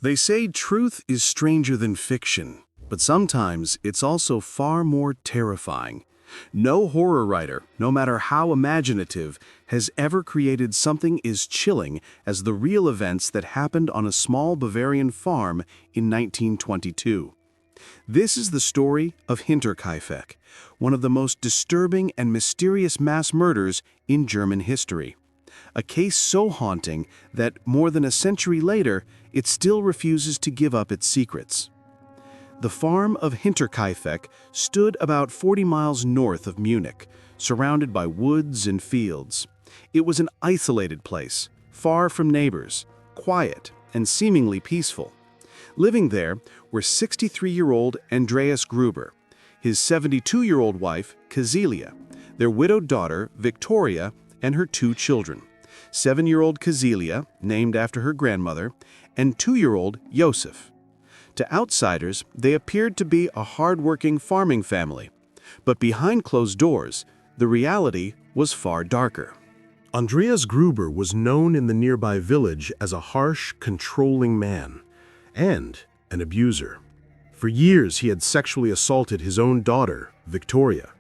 They say truth is stranger than fiction, but sometimes it's also far more terrifying. No horror writer, no matter how imaginative, has ever created something as chilling as the real events that happened on a small Bavarian farm in 1922. This is the story of Hinterkaifeck, one of the most disturbing and mysterious mass murders in German history. A case so haunting that, more than a century later, it still refuses to give up its secrets. The farm of Hinterkaifeck stood about 40 miles north of Munich, surrounded by woods and fields. It was an isolated place, far from neighbors, quiet and seemingly peaceful. Living there were 63-year-old Andreas Gruber, his 72-year-old wife, Kazelia, their widowed daughter, Victoria, and her 2 children, 7-year-old Kazelia, named after her grandmother, and 2-year-old Josef. To outsiders, they appeared to be a hard-working farming family, but behind closed doors, the reality was far darker. Andreas Gruber was known in the nearby village as a harsh, controlling man and an abuser. For years, he had sexually assaulted his own daughter, Victoria.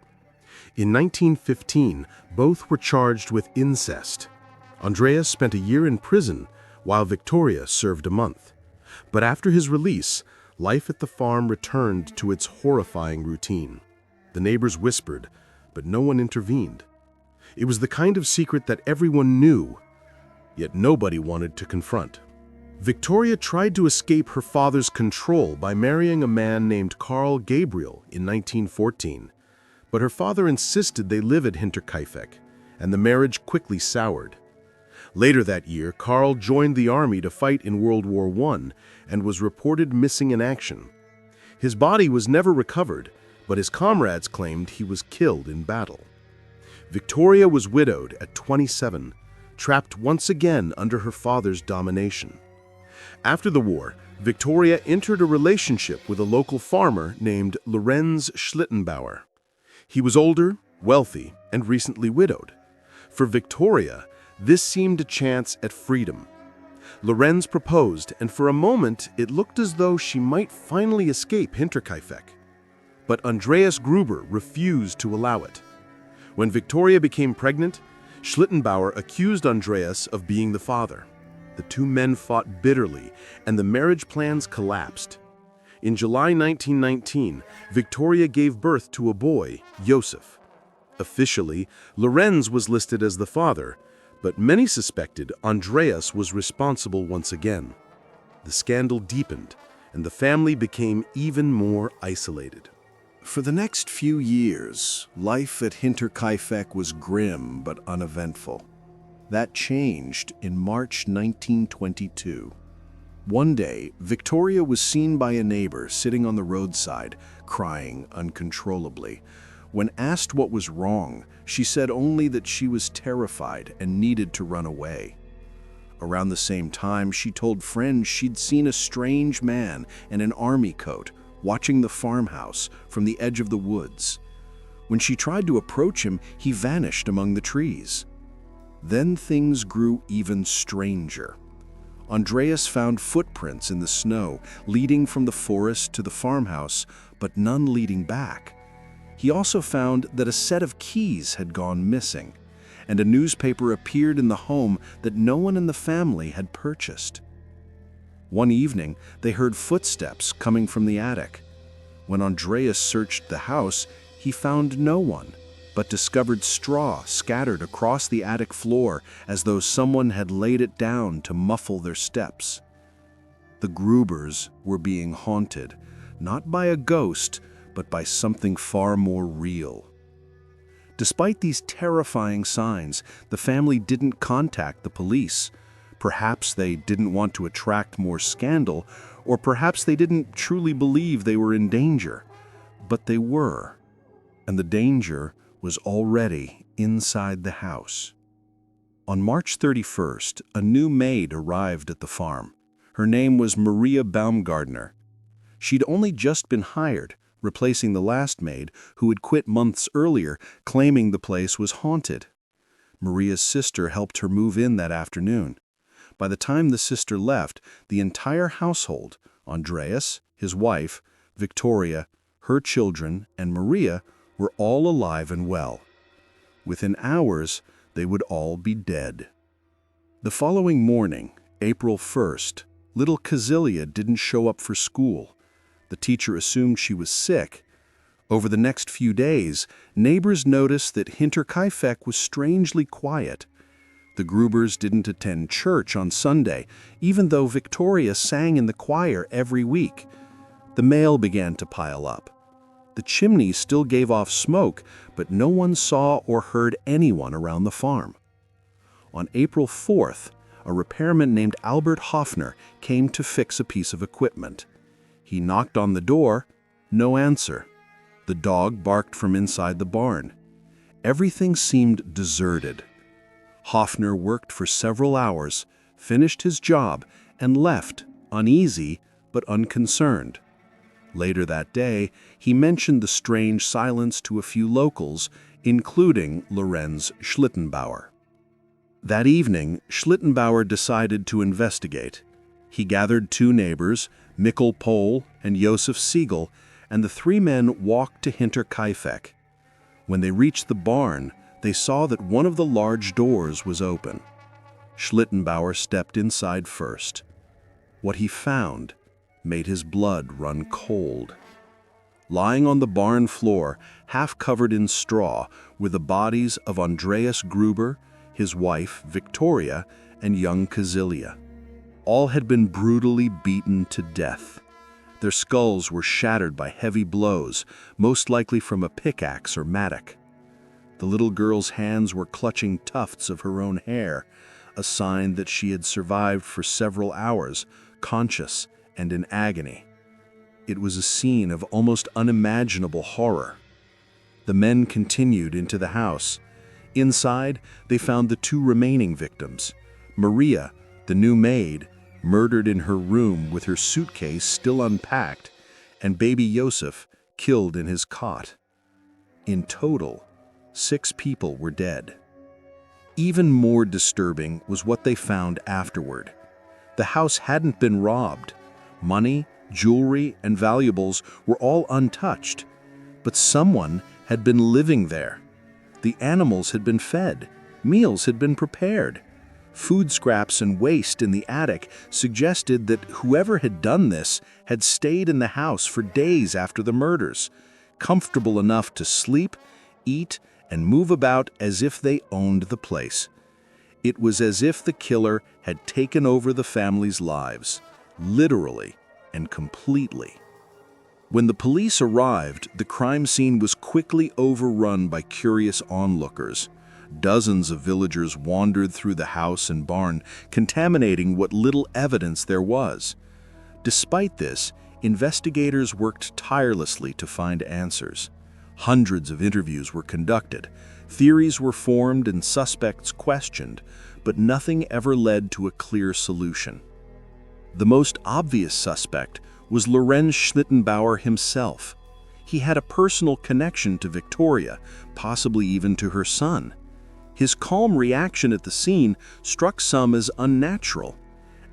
In 1915, both were charged with incest. Andreas spent a year in prison, while Victoria served a month. But after his release, life at the farm returned to its horrifying routine. The neighbors whispered, but no one intervened. It was the kind of secret that everyone knew, yet nobody wanted to confront. Victoria tried to escape her father's control by marrying a man named Karl Gabriel in 1914, but her father insisted they live at Hinterkaifeck, and the marriage quickly soured. Later that year, Karl joined the army to fight in World War I and was reported missing in action. His body was never recovered, but his comrades claimed he was killed in battle. Victoria was widowed at 27, trapped once again under her father's domination. After the war, Victoria entered a relationship with a local farmer named Lorenz Schlittenbauer. He was older, wealthy, and recently widowed. For Victoria, this seemed a chance at freedom. Lorenz proposed, and for a moment it looked as though she might finally escape Hinterkaifeck. But Andreas Gruber refused to allow it. When Victoria became pregnant, Schlittenbauer accused Andreas of being the father. The 2 men fought bitterly, and the marriage plans collapsed. In July 1919, Victoria gave birth to a boy, Josef. Officially, Lorenz was listed as the father, but many suspected Andreas was responsible once again. The scandal deepened, and the family became even more isolated. For the next few years, life at Hinterkaifeck was grim but uneventful. That changed in March 1922. One day, Victoria was seen by a neighbor sitting on the roadside, crying uncontrollably. When asked what was wrong, she said only that she was terrified and needed to run away. Around the same time, she told friends she'd seen a strange man in an army coat watching the farmhouse from the edge of the woods. When she tried to approach him, he vanished among the trees. Then things grew even stranger. Andreas found footprints in the snow leading from the forest to the farmhouse, but none leading back. He also found that a set of keys had gone missing, and a newspaper appeared in the home that no one in the family had purchased. One evening, they heard footsteps coming from the attic. When Andreas searched the house, he found no one, but discovered straw scattered across the attic floor as though someone had laid it down to muffle their steps. The Grubers were being haunted, not by a ghost, but by something far more real. Despite these terrifying signs, the family didn't contact the police. Perhaps they didn't want to attract more scandal, or perhaps they didn't truly believe they were in danger. But they were, and the danger was already inside the house. On March 31st, a new maid arrived at the farm. Her name was Maria Baumgartner. She'd only just been hired, replacing the last maid, who had quit months earlier, claiming the place was haunted. Maria's sister helped her move in that afternoon. By the time the sister left, the entire household, Andreas, his wife, Victoria, her children, and Maria, were all alive and well. Within hours, they would all be dead. The following morning, April 1st, little Kazilia didn't show up for school. The teacher assumed she was sick. Over the next few days, neighbors noticed that Hinterkaifeck was strangely quiet. The Grubers didn't attend church on Sunday, even though Victoria sang in the choir every week. The mail began to pile up. The chimney still gave off smoke, but no one saw or heard anyone around the farm. On April 4th, a repairman named Albert Hoffner came to fix a piece of equipment. He knocked on the door, no answer. The dog barked from inside the barn. Everything seemed deserted. Hoffner worked for several hours, finished his job, and left, uneasy but unconcerned. Later that day, he mentioned the strange silence to a few locals, including Lorenz Schlittenbauer. That evening, Schlittenbauer decided to investigate. He gathered two neighbors, Mikkel Pohl and Josef Siegel, and the three men walked to Hinterkaifeck. When they reached the barn, they saw that one of the large doors was open. Schlittenbauer stepped inside first. What he found made his blood run cold. Lying on the barn floor, half covered in straw, were the bodies of Andreas Gruber, his wife, Victoria, and young Kazilia. All had been brutally beaten to death. Their skulls were shattered by heavy blows, most likely from a pickaxe or mattock. The little girl's hands were clutching tufts of her own hair, a sign that she had survived for several hours, conscious and in agony. It was a scene of almost unimaginable horror. The men continued into the house. Inside, they found the two remaining victims. Maria, the new maid, murdered in her room with her suitcase still unpacked, and baby Josef killed in his cot. In total, 6 people were dead. Even more disturbing was what they found afterward. The house hadn't been robbed. Money, jewelry, and valuables were all untouched. But someone had been living there. The animals had been fed. Meals had been prepared. Food scraps and waste in the attic suggested that whoever had done this had stayed in the house for days after the murders, comfortable enough to sleep, eat, and move about as if they owned the place. It was as if the killer had taken over the family's lives, literally and completely. When the police arrived, the crime scene was quickly overrun by curious onlookers. Dozens of villagers wandered through the house and barn, contaminating what little evidence there was. Despite this, investigators worked tirelessly to find answers. Hundreds of interviews were conducted, theories were formed and suspects questioned, but nothing ever led to a clear solution. The most obvious suspect was Lorenz Schlittenbauer himself. He had a personal connection to Victoria, possibly even to her son. His calm reaction at the scene struck some as unnatural,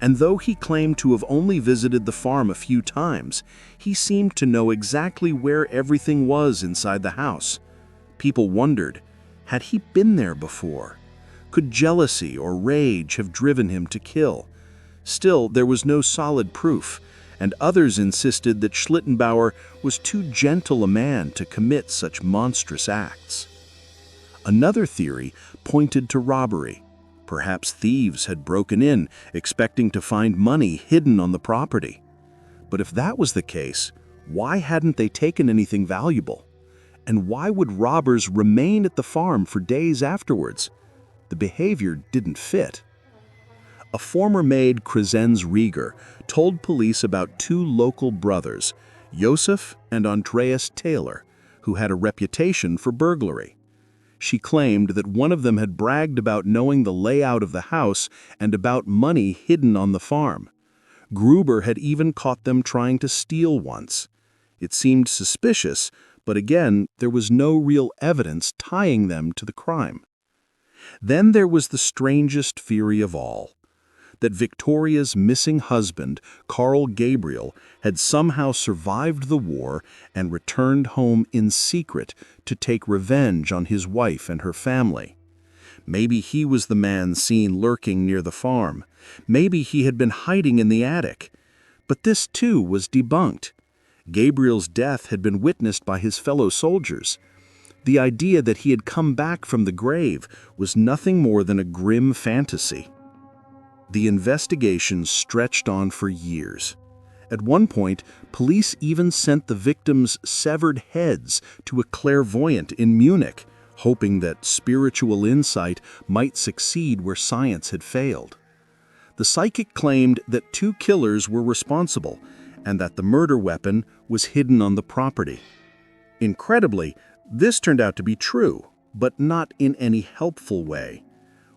and though he claimed to have only visited the farm a few times, he seemed to know exactly where everything was inside the house. People wondered, had he been there before? Could jealousy or rage have driven him to kill? Still, there was no solid proof, and others insisted that Schlittenbauer was too gentle a man to commit such monstrous acts. Another theory pointed to robbery. Perhaps thieves had broken in, expecting to find money hidden on the property. But if that was the case, why hadn't they taken anything valuable? And why would robbers remain at the farm for days afterwards? The behavior didn't fit. A former maid, Crescenz Rieger, told police about 2 local brothers, Josef and Andreas Taylor, who had a reputation for burglary. She claimed that one of them had bragged about knowing the layout of the house and about money hidden on the farm. Gruber had even caught them trying to steal once. It seemed suspicious, but again, there was no real evidence tying them to the crime. Then there was the strangest theory of all. that Victoria's missing husband, Carl Gabriel, had somehow survived the war and returned home in secret to take revenge on his wife and her family. Maybe he was the man seen lurking near the farm. Maybe he had been hiding in the attic. But this too was debunked. Gabriel's death had been witnessed by his fellow soldiers. The idea that he had come back from the grave was nothing more than a grim fantasy. The investigation stretched on for years. At one point, police even sent the victims' severed heads to a clairvoyant in Munich, hoping that spiritual insight might succeed where science had failed. The psychic claimed that 2 killers were responsible and that the murder weapon was hidden on the property. Incredibly, this turned out to be true, but not in any helpful way.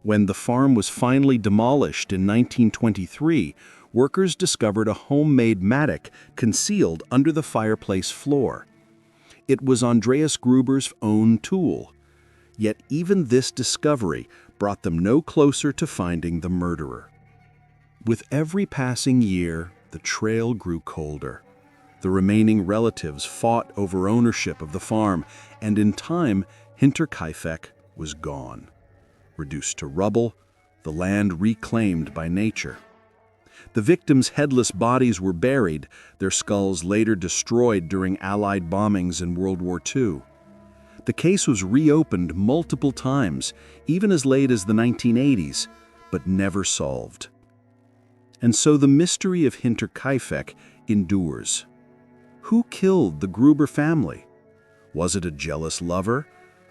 When the farm was finally demolished in 1923, workers discovered a homemade mattock concealed under the fireplace floor. It was Andreas Gruber's own tool. Yet even this discovery brought them no closer to finding the murderer. With every passing year, the trail grew colder. The remaining relatives fought over ownership of the farm, and in time, Hinterkaifeck was gone. Reduced to rubble, the land reclaimed by nature. The victims' headless bodies were buried, their skulls later destroyed during Allied bombings in World War II. The case was reopened multiple times, even as late as the 1980s, but never solved. And so the mystery of Hinterkaifeck endures. Who killed the Gruber family? Was it a jealous lover,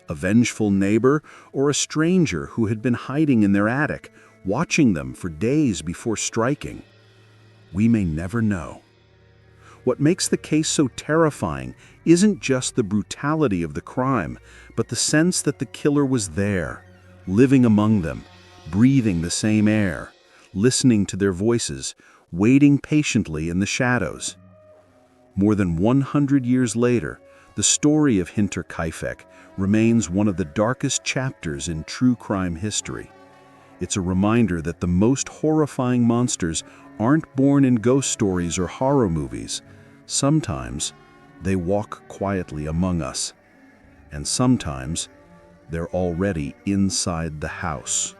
a vengeful neighbor, or a stranger who had been hiding in their attic, watching them for days before striking? We may never know. What makes the case so terrifying isn't just the brutality of the crime, but the sense that the killer was there, living among them, breathing the same air, listening to their voices, waiting patiently in the shadows. More than 100 years later, the story of Hinterkaifeck remains one of the darkest chapters in true crime history. It's a reminder that the most horrifying monsters aren't born in ghost stories or horror movies. Sometimes they walk quietly among us, and sometimes they're already inside the house.